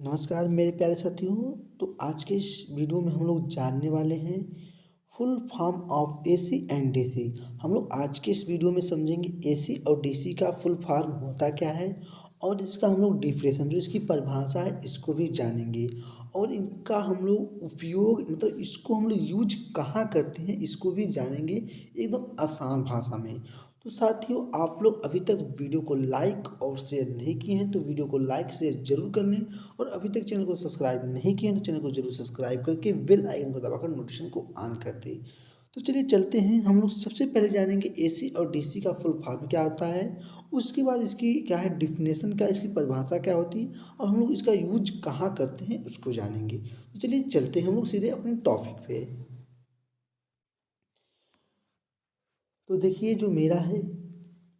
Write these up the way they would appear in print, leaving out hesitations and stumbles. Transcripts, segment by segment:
नमस्कार मेरे प्यारे साथियों। तो आज के इस वीडियो में हम लोग जानने वाले हैं full form of AC and DC. हम लोग आज के इस वीडियो में समझेंगे एसी और डीसी का फुल फॉर्म होता क्या है और इसका हम लोग डिफिनेशन जो इसकी परिभाषा है इसको भी जानेंगे और इनका हम लोग उपयोग मतलब इसको हम लोग यूज कहाँ करते हैं इसको भी जानेंगे एकदम आसान भाषा में। तो साथियों आप लोग अभी तक वीडियो को लाइक और शेयर नहीं किए हैं तो वीडियो को लाइक शेयर जरूर कर लें और अभी तक चैनल को सब्सक्राइब नहीं किए हैं तो चैनल को जरूर सब्सक्राइब करके बेल आइकन को दबाकर नोटिफिकेशन को ऑन कर दें। तो चलिए चलते हैं, हम लोग सबसे पहले जानेंगे एसी और डीसी का फुल फॉर्म क्या होता है, उसके बाद इसकी क्या है डिफिनेशन, क्या इसकी परिभाषा क्या होती है और हम लोग इसका यूज कहाँ करते हैं उसको जानेंगे। तो चलिए चलते हैं हम लोग सीधे अपने टॉपिक पे। तो देखिए जो मेरा है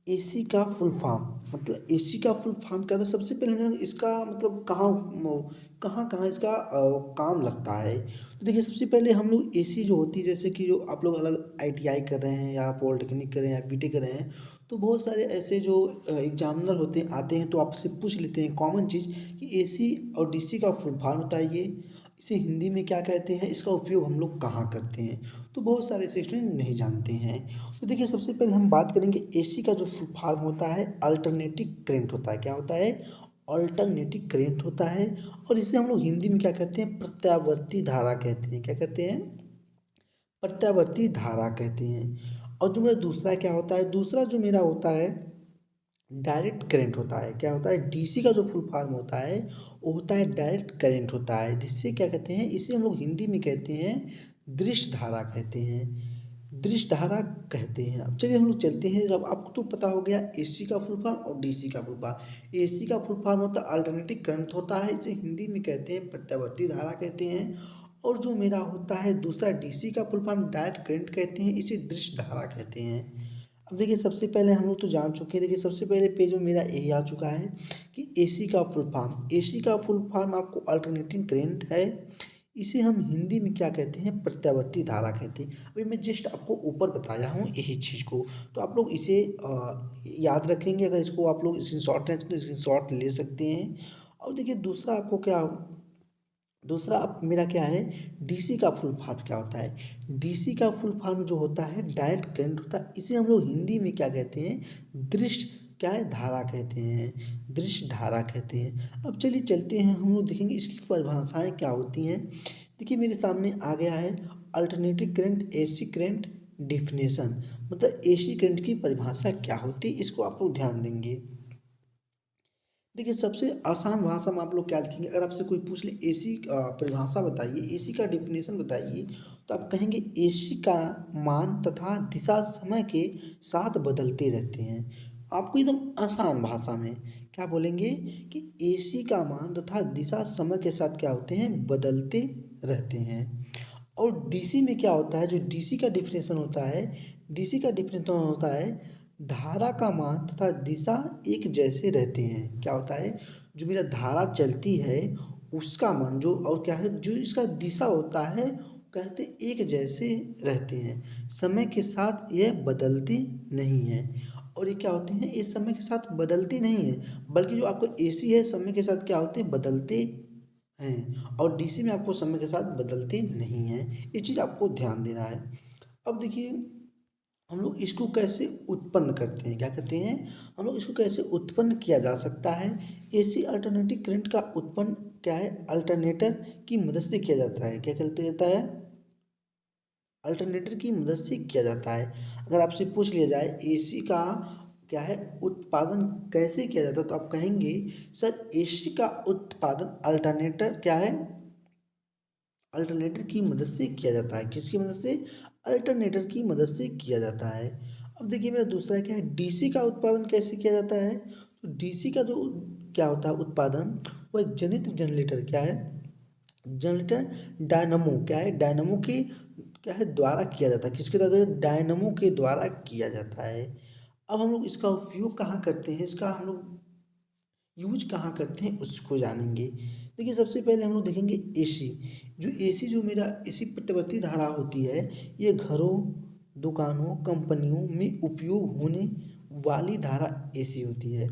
एसी का फुल फॉर्म, मतलब एसी का फुल फॉर्म क्या था। सबसे पहले हम इसका मतलब कहाँ कहाँ इसका काम लगता है। तो देखिए सबसे पहले हम लोग एसी जो होती है, जैसे कि जो आप लोग अलग आईटीआई कर रहे हैं या पॉलिटेक्निक कर रहे हैं या बीटेक कर रहे हैं, तो बहुत सारे ऐसे जो एग्जामिनर होते हैं आते हैं तो आपसे पूछ लेते हैं कॉमन चीज़ कि एसी और डीसी का फुल फॉर्म बताइए, इसे हिंदी में क्या कहते हैं, इसका उपयोग हम लोग कहाँ करते हैं। तो बहुत सारे ऐसे स्टूडेंट नहीं जानते हैं। तो देखिए सबसे पहले हम बात करेंगे एसी का जो फुल फॉर्म होता है अल्टरनेटिंग करंट होता है। क्या होता है? अल्टरनेटिंग करंट होता है और इसे हम लोग हिंदी में क्या कहते हैं, प्रत्यावर्ती धारा कहते हैं। क्या कहते हैं? प्रत्यावर्ती धारा कहते हैं। और जो मेरा दूसरा क्या होता है, दूसरा जो मेरा होता है डायरेक्ट करंट होता है। क्या होता है? डीसी का जो फुल फॉर्म होता है वो होता है डायरेक्ट करंट होता है, जिससे क्या कहते हैं, इसे हम लोग हिंदी में कहते हैं दृश्य धारा कहते हैं, दृश्य धारा कहते हैं। अब चलिए हम लोग चलते हैं, जब आपको तो पता हो गया एसी का फुल फॉर्म और डीसी का फुल फॉर्म। एसी का फुल फॉर्म होता है अल्टरनेटिंग करंट होता है, इसे हिंदी में कहते हैं प्रत्यावर्ती धारा कहते हैं। और जो मेरा होता है दूसरा डीसी का फुल फॉर्म डायरेक्ट करंट कहते हैं, इसे दृश्य धारा कहते हैं। अब देखिए सबसे पहले हम लोग तो जान चुके हैं। देखिए सबसे पहले पेज में मेरा यही आ चुका है कि एसी का फुल फॉर्म, एसी का फुल फॉर्म आपको अल्टरनेटिंग करंट है, इसे हम हिंदी में क्या कहते हैं, प्रत्यावर्ती धारा कहते हैं। अभी मैं जस्ट आपको ऊपर बताया हूँ यही चीज़ को, तो आप लोग इसे याद रखेंगे। अगर इसको आप लोग स्क्रीनशॉट लें तो स्क्रीनशॉट ले सकते हैं। और देखिए दूसरा आपको क्या, दूसरा अब मेरा क्या है, डीसी का फुल फॉर्म क्या होता है। डीसी का फुल फॉर्म जो होता है डायरेक्ट करंट होता है, इसे हम लोग हिंदी में क्या कहते हैं, दृश्य क्या है धारा कहते हैं, दृश्य धारा कहते हैं। अब चलिए चलते हैं, हम लोग देखेंगे इसकी परिभाषाएं क्या होती हैं। देखिए मेरे सामने आ गया है alternating current, AC current definition, मतलब एसी करंट की परिभाषा क्या होती है, इसको आप लोग ध्यान देंगे। देखिए सबसे आसान भाषा में आप लोग क्या लिखेंगे, अगर आपसे कोई पूछ ले एसी परिभाषा बताइए, एसी का डिफिनेशन बताइए, तो आप कहेंगे एसी का मान तथा दिशा समय के साथ बदलते रहते हैं। आपको एकदम आसान भाषा में क्या बोलेंगे कि एसी का मान तथा दिशा समय के साथ क्या होते हैं, बदलते रहते हैं। और डीसी में क्या होता है, जो डीसी का डिफिनेशन होता है, डीसी का डिफिनेशन होता है धारा का मान तथा दिशा एक जैसे रहते हैं। क्या होता है, जो मेरा धारा चलती है उसका मान जो और क्या है, जो इसका दिशा होता है कहते एक जैसे रहते हैं, समय के साथ यह बदलती नहीं है। और ये क्या होते हैं, ये समय के साथ बदलती नहीं है, बल्कि जो आपको एसी है समय के साथ क्या होते हैं, बदलते हैं। और डीसी में आपको समय के साथ बदलते नहीं हैं, ये चीज़ आपको ध्यान देना है। अब देखिए हम लोग इसको कैसे उत्पन्न करते हैं, क्या कहते हैं, हम लोग इसको कैसे उत्पन्न किया जा सकता है। एसी अल्टरनेटिंग करंट का उत्पन्न क्या है, अल्टरनेटर की मदद से किया जाता है। क्या कहते जाता है, अल्टरनेटर की मदद से किया जाता है। अगर आपसे पूछ लिया जाए एसी का क्या है उत्पादन कैसे किया जाता है, तो आप कहेंगे सर एसी का उत्पादन अल्टरनेटर क्या है, अल्टरनेटर की मदद से किया जाता है। किसकी मदद से, अल्टरनेटर की मदद से किया जाता है। अब देखिए मेरा दूसरा क्या है, डीसी का उत्पादन कैसे किया जाता है। तो डीसी का जो क्या होता है उत्पादन, वह जनित जनरेटर क्या है, जनरेटर डायनमो क्या है, डायनमो के क्या है द्वारा किया जाता है। किसके द्वारा, डायनमो के द्वारा किया जाता है। अब हम लोग इसका उपयोग कहाँ करते हैं, इसका हम लोग यूज कहाँ करते हैं उसको जानेंगे। देखिए सबसे पहले हम लोग देखेंगे एसी, जो एसी जो मेरा एसी प्रतिवर्ती धारा होती है, ये घरों दुकानों कंपनियों में उपयोग होने वाली धारा एसी होती है।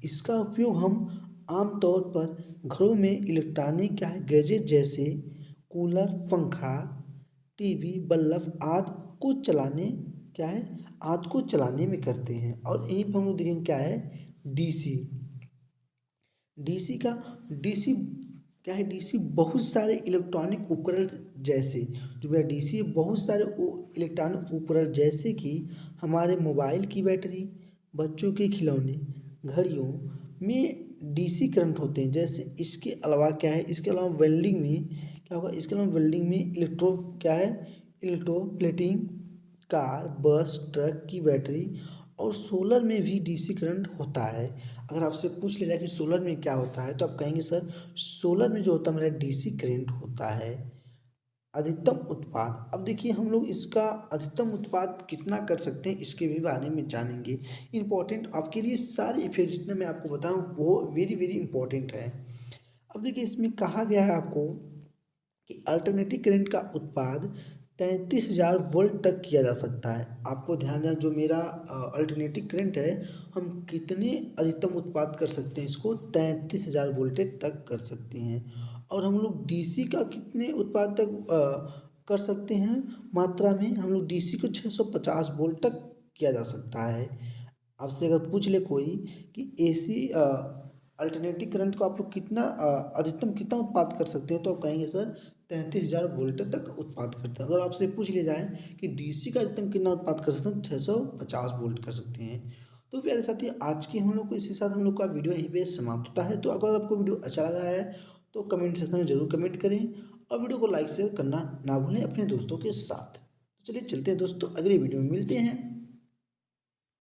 इसका उपयोग हम आमतौर पर घरों में इलेक्ट्रॉनिक क्या है गैजेट जैसे कूलर, पंखा, टीवी, बल्ब आदि को चलाने क्या है आदि को चलाने में करते हैं। और यहीं पर हम लोग देखेंगे क्या है डीसी। डीसी का डीसी क्या है डीसी बहुत सारे इलेक्ट्रॉनिक उपकरण जैसे जो मेरा डीसी है बहुत सारे इलेक्ट्रॉनिक उपकरण जैसे कि हमारे मोबाइल की बैटरी, बच्चों के खिलौने, घड़ियों में डीसी करंट होते हैं। जैसे इसके अलावा क्या है इसके अलावा वेल्डिंग में क्या होगा इसके अलावा वेल्डिंग में इलेक्ट्रोप्लेटिंग, कार, बस, ट्रक की बैटरी और सोलर में भी डीसी करंट होता है। अगर आपसे पूछ लिया जाए कि सोलर में क्या होता है तो आप कहेंगे सर सोलर में जो होता है मेरा डीसी करंट होता है। अधिकतम उत्पाद, अब देखिए हम लोग इसका अधिकतम उत्पाद कितना कर सकते हैं इसके भी बारे में जानेंगे। इम्पोर्टेंट आपके लिए सारे इफेक्ट जितने मैं आपको बताऊं वो वेरी वेरी इंपॉर्टेंट है। अब देखिए इसमें कहा गया है आपको कि अल्टरनेटिव करंट का उत्पाद 33,000 वोल्ट तक किया जा सकता है। आपको ध्यान देना जो मेरा अल्टरनेटिव करंट है हम कितने अधिकतम उत्पाद कर सकते हैं इसको 33,000 वोल्टेज तक कर सकते हैं। और हम लोग डीसी का कितने उत्पाद तक कर सकते हैं मात्रा में हम लोग डीसी को 650 वोल्ट तक किया जा सकता है। आपसे अगर पूछ ले कोई कि एसी अल्टरनेटिव करंट को आप लोग कितना अधिकतम कितना उत्पाद कर सकते हैं तो आप कहेंगे सर 33,000 वोल्ट तक उत्पाद करते हैं। अगर आपसे पूछ लिया जाए कि डीसी का अधिकतम कितना उत्पाद कर सकते हैं 650 वोल्ट कर सकते हैं। तो प्यारे साथी आज की हम लोग को इसी साथ हम लोग का वीडियो यहीं पे समाप्त होता है। तो अगर आपको वीडियो अच्छा लगा है तो कमेंट सेक्शन में जरूर कमेंट करें और वीडियो को लाइक शेयर करना ना भूलें अपने दोस्तों के साथ। तो चलिए चलते हैं दोस्तों अगली वीडियो में मिलते हैं।